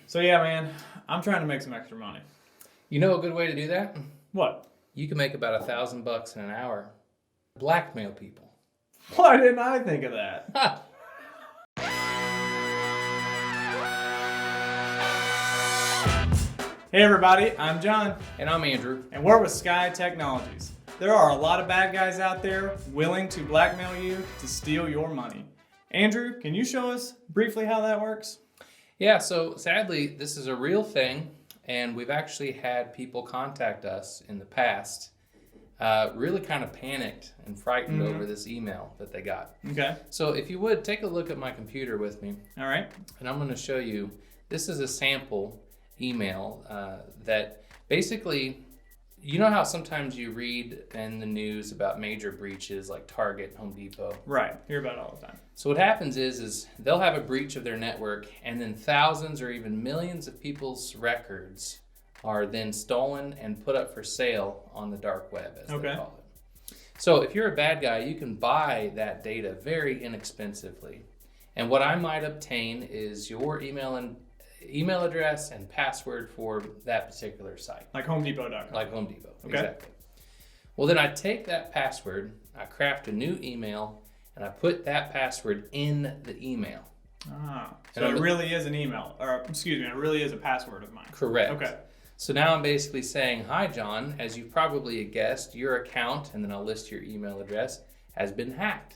So yeah, man, I'm trying to make some extra money. You know a good way to do that? What? You can make about $1,000 in an hour. Blackmail people. Why didn't I think of that? Ha! Hey everybody, I'm John. And I'm Andrew. And we're with Sky Technologies. There are a lot of bad guys out there willing to blackmail you to steal your money. Andrew, can you show us briefly how that works? Yeah, so sadly, this is a real thing, and we've actually had people contact us in the past, really kind of panicked and frightened over this email that they got. Okay. So if you would, take a look at my computer with me. All right. And I'm going to show you, this is a sample email that basically, you know how sometimes you read in the news about major breaches like Target, Home Depot? Right. Hear about it all the time. So what happens is they'll have a breach of their network, and then thousands or even millions of people's records are then stolen and put up for sale on the dark web, as they call it. So if you're a bad guy, you can buy that data very inexpensively. And what I might obtain is your email address and password for that particular site. Like HomeDepot.com. Like Home Depot, Okay. Exactly. Well, then I take that password, I craft a new email, and I put that password in the email. Ah, so it really is an email, or excuse me, it really is a password of mine. Correct. Okay. So now I'm basically saying, hi, John, as you probably guessed, your account, and then I'll list your email address, has been hacked.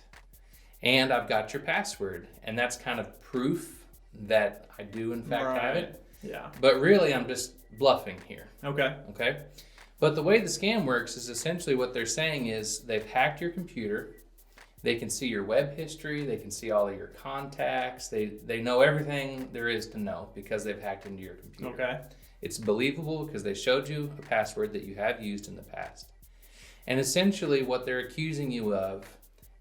And I've got your password. And that's kind of proof that I do, in fact, have it. Yeah. But really, I'm just bluffing here. Okay. Okay? But the way the scam works is essentially what they're saying is they've hacked your computer. They can see your web history. They can see all of your contacts. They know everything there is to know because they've hacked into your computer. Okay. It's believable because they showed you a password that you have used in the past. And essentially what they're accusing you of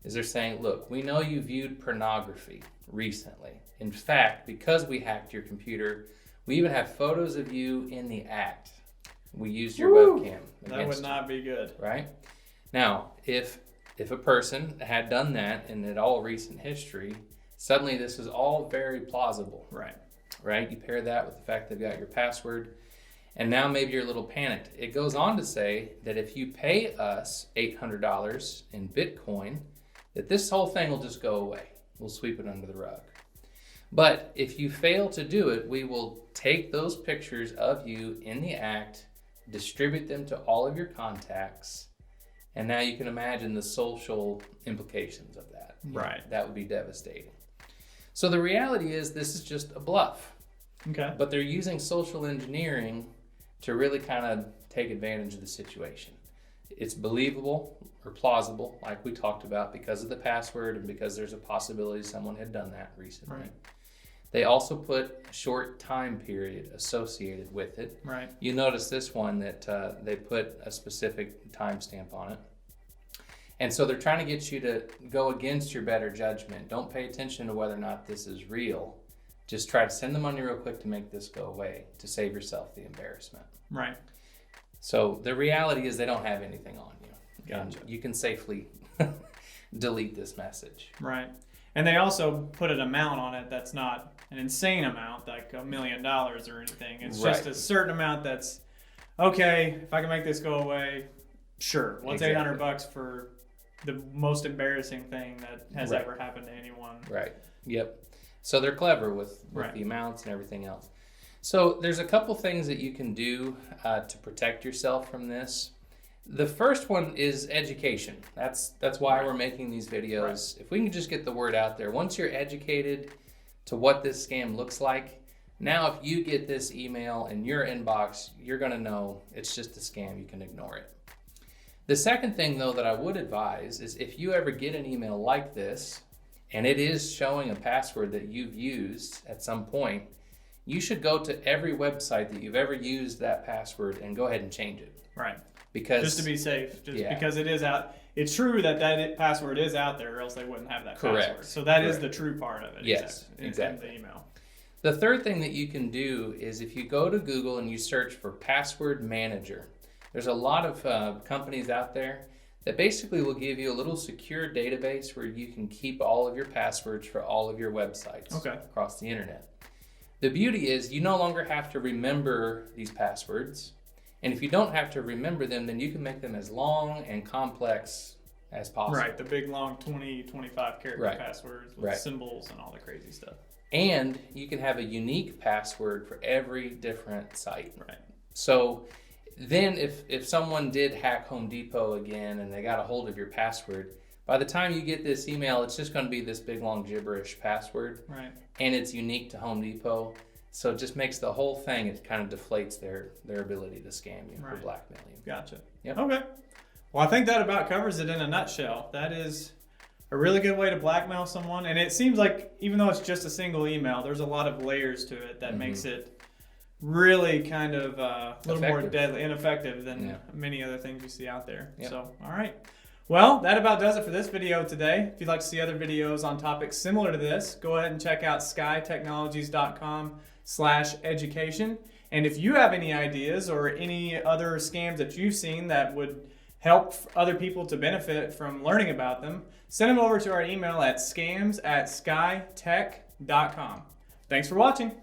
is they're saying, look, we know you viewed pornography recently. In fact, because we hacked your computer, we even have photos of you in the act. We used your webcam. That would not be good. Right? Now, if a person had done that in all recent history, suddenly this is all very plausible. Right? You pair that with the fact they've got your password, and now maybe you're a little panicked. It goes on to say that if you pay us $800 in Bitcoin, that this whole thing will just go away. We'll sweep it under the rug. But if you fail to do it, we will take those pictures of you in the act, distribute them to all of your contacts, and now you can imagine the social implications of that. Right. That would be devastating. So the reality is this is just a bluff. Okay. But they're using social engineering to really kind of take advantage of the situation. It's believable or plausible, like we talked about, because of the password and because there's a possibility someone had done that recently. Right. They also put a short time period associated with it. Right. You notice this one that they put a specific timestamp on it. And so they're trying to get you to go against your better judgment. Don't pay attention to whether or not this is real. Just try to send the money real quick to make this go away, to save yourself the embarrassment. Right. So the reality is they don't have anything on you. Gotcha. And you can safely delete this message. Right. And they also put an amount on it that's not an insane amount, like $1 million or anything. It's just a certain amount that's, okay, if I can make this go away, sure. What's $800 for the most embarrassing thing that has ever happened to anyone? Right. Yep. So they're clever with the amounts and everything else. So there's a couple things that you can do to protect yourself from this. The first one is education. That's why we're making these videos. If we can just get the word out there, once you're educated to what this scam looks like, now if you get this email in your inbox, you're going to know it's just a scam. You can ignore it. The second thing, though, that I would advise is if you ever get an email like this, and it is showing a password that you've used at some point, you should go to every website that you've ever used that password and go ahead and change it. Right. Because just to be safe, because it is out. It's true that password is out there, or else they wouldn't have that password. So that is the true part of it. Yes, exactly. In the email. The third thing that you can do is if you go to Google and you search for password manager, there's a lot of companies out there that basically will give you a little secure database where you can keep all of your passwords for all of your websites across the internet. The beauty is you no longer have to remember these passwords. And if you don't have to remember them, then you can make them as long and complex as possible. Right, the big long 20, 25 character passwords with symbols and all the crazy stuff. And you can have a unique password for every different site. Right. So then if someone did hack Home Depot again and they got a hold of your password, by the time you get this email, it's just going to be this big long gibberish password. Right. And it's unique to Home Depot. So it just makes the whole thing, it kind of deflates their ability to scam you or blackmail you. Gotcha. Yep. Okay. Well, I think that about covers it in a nutshell. That is a really good way to blackmail someone. And it seems like even though it's just a single email, there's a lot of layers to it that makes it really kind of a little more deadly, ineffective than many other things you see out there. Yep. So, all right. Well, that about does it for this video today. If you'd like to see other videos on topics similar to this, go ahead and check out skytechnologies.com/education. And if you have any ideas or any other scams that you've seen that would help other people to benefit from learning about them, send them over to our email at scams@skytech.com. Thanks for watching.